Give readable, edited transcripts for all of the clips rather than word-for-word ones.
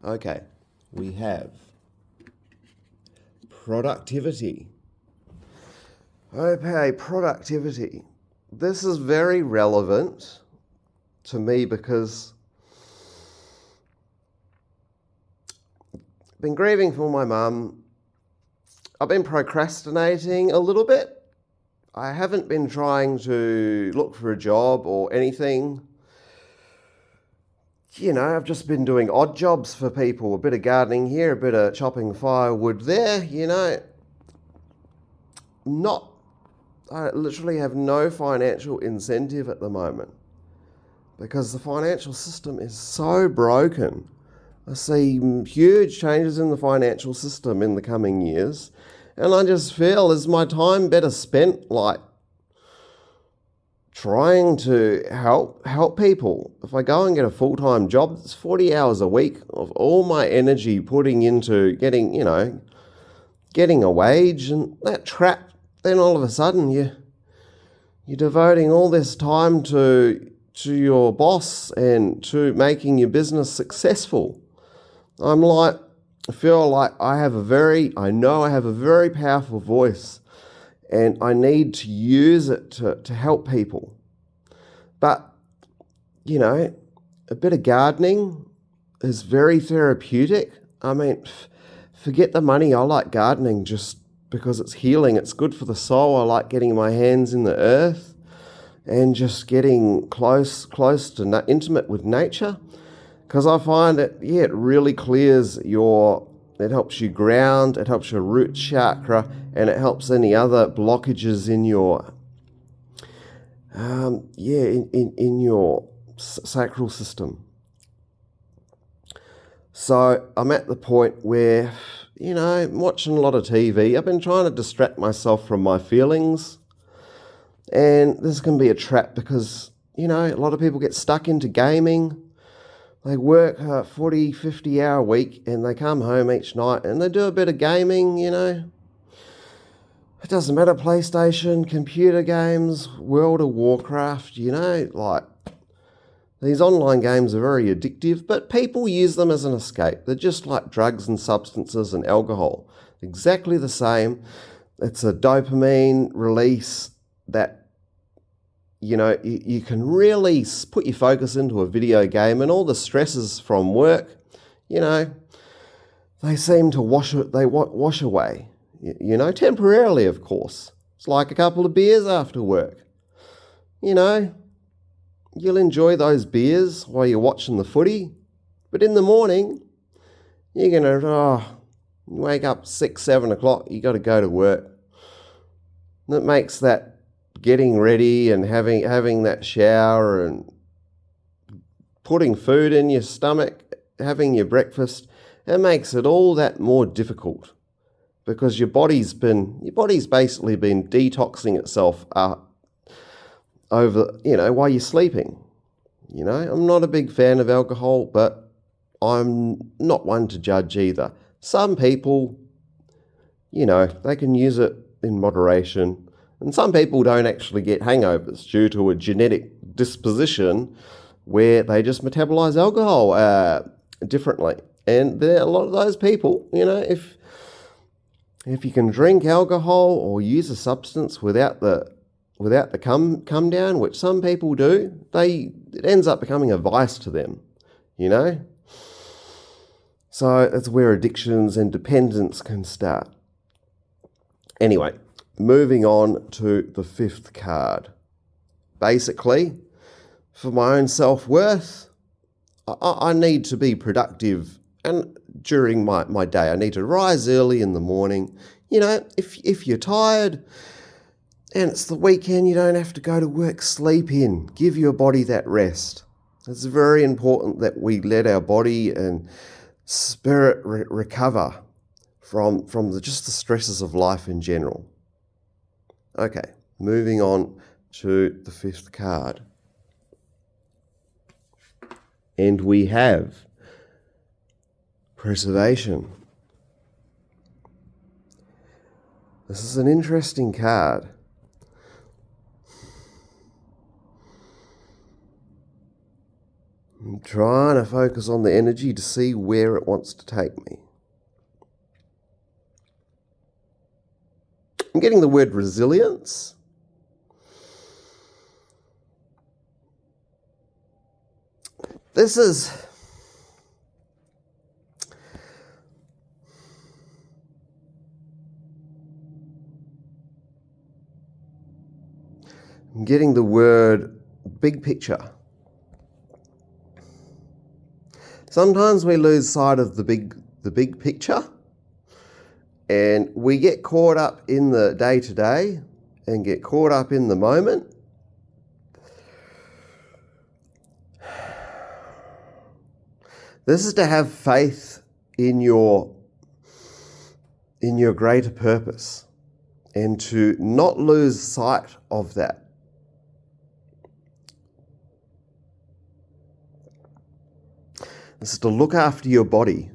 Okay, we have productivity. Okay, productivity. This is very relevant to me because I've been grieving for my mum. I've been procrastinating a little bit. I haven't been trying to look for a job or anything. I've just been doing odd jobs for people, a bit of gardening here, a bit of chopping firewood there, I literally have no financial incentive at the moment because the financial system is so broken. I see huge changes in the financial system in the coming years, and I just feel, is my time better spent trying to help people? If I go and get a full-time job, it's 40 hours a week of all my energy putting into getting a wage, and that trap, then all of a sudden you're devoting all this time to your boss and to making your business successful. I feel like I know I have a very powerful voice, and I need to use it to help people. But, a bit of gardening is very therapeutic. I mean, forget the money. I like gardening just because it's healing. It's good for the soul. I like getting my hands in the earth and just getting close to intimate with nature, because I find that, it really clears it helps you ground, it helps your root chakra, and it helps any other blockages in your in your sacral system. So I'm at the point where, I'm watching a lot of TV. I've been trying to distract myself from my feelings, and this can be a trap because, a lot of people get stuck into gaming. They work a 40, 50-hour week, and they come home each night and they do a bit of gaming, It doesn't matter, PlayStation, computer games, World of Warcraft, these online games are very addictive, but people use them as an escape. They're just like drugs and substances and alcohol. Exactly the same. It's a dopamine release that, you can really put your focus into a video game, and all the stresses from work, they seem to wash away, temporarily, of course. It's like a couple of beers after work. You'll enjoy those beers while you're watching the footy, but in the morning, you're going to, you wake up 6, 7 o'clock, you got to go to work. That makes that getting ready and having that shower and putting food in your stomach, having your breakfast, it makes it all that more difficult, because your body's basically been detoxing itself over, while you're sleeping. I'm not a big fan of alcohol, but I'm not one to judge either. Some people, they can use it in moderation. And some people don't actually get hangovers due to a genetic disposition where they just metabolize alcohol differently. And there are a lot of those people, if you can drink alcohol or use a substance without the come down, which some people do, it ends up becoming a vice to them, So that's where addictions and dependence can start. Anyway, moving on to the 5th card. Basically, for my own self-worth, I need to be productive, and during my day, I need to rise early in the morning. If you're tired and it's the weekend, you don't have to go to work, sleep in. Give your body that rest. It's very important that we let our body and spirit recover from just the stresses of life in general. Okay, moving on to the 5th card. And we have preservation. This is an interesting card. I'm trying to focus on the energy to see where it wants to take me. I'm getting the word resilience. This is I'm getting the word big picture. Sometimes we lose sight of the big picture, and we get caught up in the day-to-day and get caught up in the moment. This is to have faith in your greater purpose and to not lose sight of that. This is to look after your body,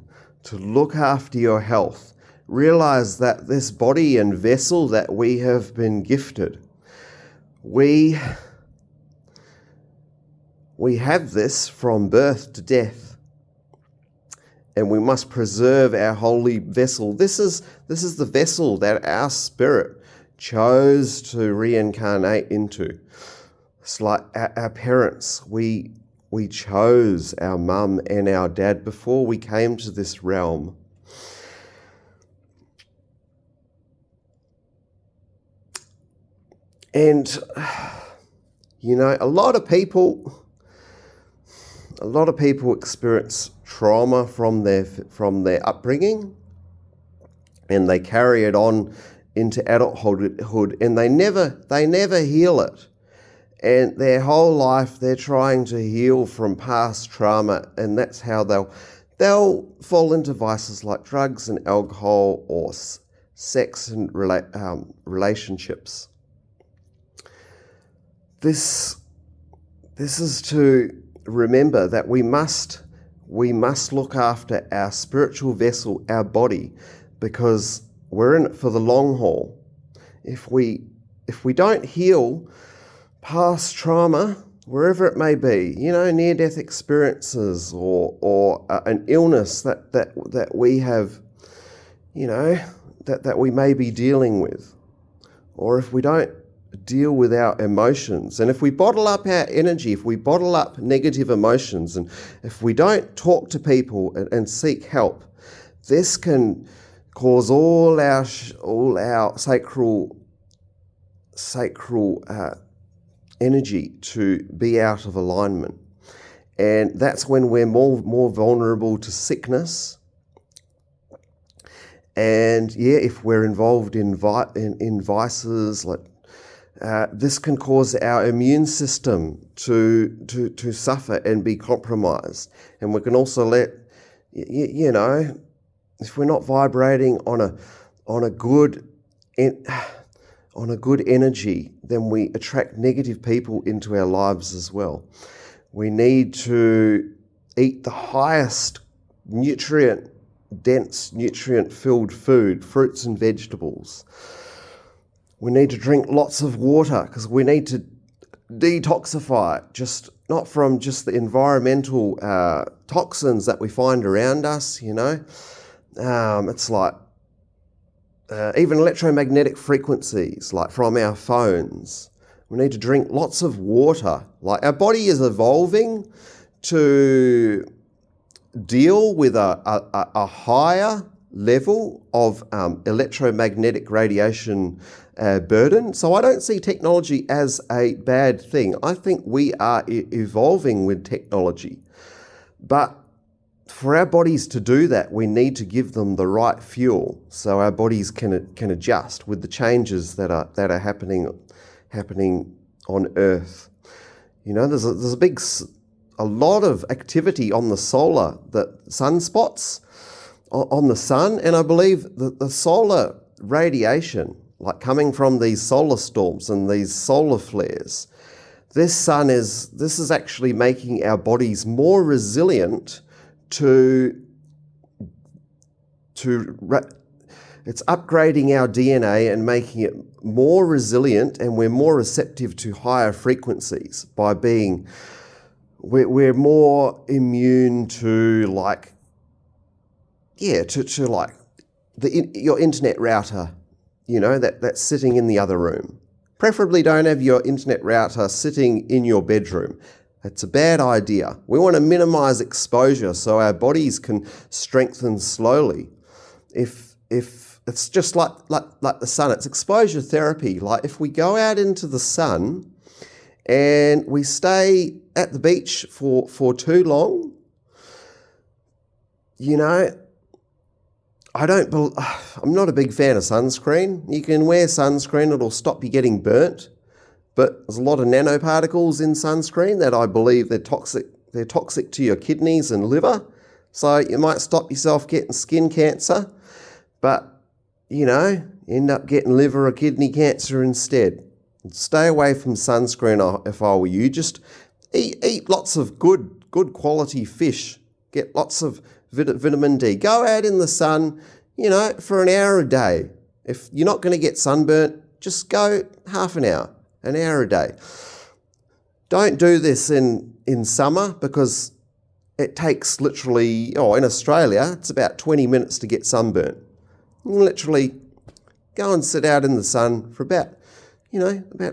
to look after your health. Realize that this body and vessel that we have been gifted, we have this from birth to death, and we must preserve our holy vessel. This is the vessel that our spirit chose to reincarnate into. It's like our parents. We chose our mum and our dad before we came to this realm. And, you know, a lot of people experience trauma from their upbringing, and they carry it on into adulthood, and they never heal it. And their whole life they're trying to heal from past trauma, and that's how they'll fall into vices like drugs and alcohol or sex and relationships. This is to remember that we must look after our spiritual vessel, our body, because we're in it for the long haul. If we don't heal past trauma, wherever it may be, you know, near-death experiences or an illness that we have, you know, that we may be dealing with, or if we don't deal with our emotions, and if we bottle up our energy, if we bottle up negative emotions, and if we don't talk to people and seek help, this can cause all our sacral energy to be out of alignment, and that's when we're more vulnerable to sickness. And yeah, if we're involved in vices like this can cause our immune system to suffer and be compromised. And we can also let, you know, if we're not vibrating on a good energy, then we attract negative people into our lives as well. We need to eat the highest nutrient-dense, nutrient-filled food, fruits and vegetables. We need to drink lots of water because we need to detoxify, not from just the environmental toxins that we find around us, you know. It's like even electromagnetic frequencies, like from our phones. We need to drink lots of water. Like our body is evolving to deal with a higher level of electromagnetic radiation burden. So I don't see technology as a bad thing. I think we are evolving with technology. But for our bodies to do that, we need to give them the right fuel so our bodies can adjust with the changes that are happening on Earth. You know, there's a lot of activity on the sunspots on the sun, and I believe that the solar radiation, like coming from these solar storms and these solar flares, this is actually making our bodies more resilient it's upgrading our DNA and making it more resilient, and we're more receptive to higher frequencies by being we're more immune to like, yeah, to like your internet router, that's sitting in the other room. Preferably don't have your internet router sitting in your bedroom. It's a bad idea. We want to minimize exposure so our bodies can strengthen slowly. If it's just like the sun, it's exposure therapy. Like if we go out into the sun and we stay at the beach for too long, I'm not a big fan of sunscreen. You can wear sunscreen, it'll stop you getting burnt. But there's a lot of nanoparticles in sunscreen that I believe they're toxic. They're toxic to your kidneys and liver. So you might stop yourself getting skin cancer. But, end up getting liver or kidney cancer instead. Stay away from sunscreen if I were you. Just eat lots of good quality fish. Get lots of vitamin D. Go out in the sun, for an hour a day. If you're not going to get sunburnt, just go half an hour a day. Don't do this in summer because it takes literally, in Australia, it's about 20 minutes to get sunburnt. You can literally go and sit out in the sun for about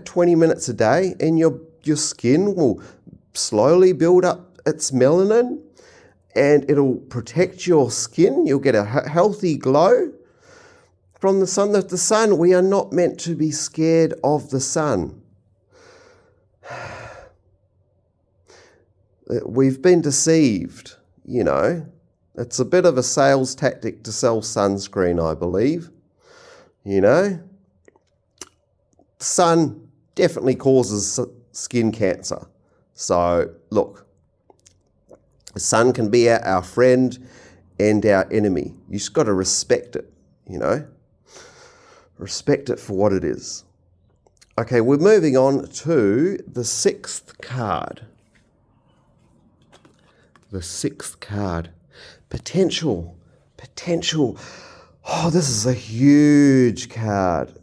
20 minutes a day, and your skin will slowly build up its melanin, and it'll protect your skin. You'll get a healthy glow from the sun. The sun, we are not meant to be scared of the sun. We've been deceived, It's a bit of a sales tactic to sell sunscreen, I believe. Sun definitely causes skin cancer. So, look, the sun can be our friend and our enemy. You just got to respect it, Respect it for what it is. Okay, we're moving on to the sixth card. The sixth card. Potential. Oh, this is a huge card.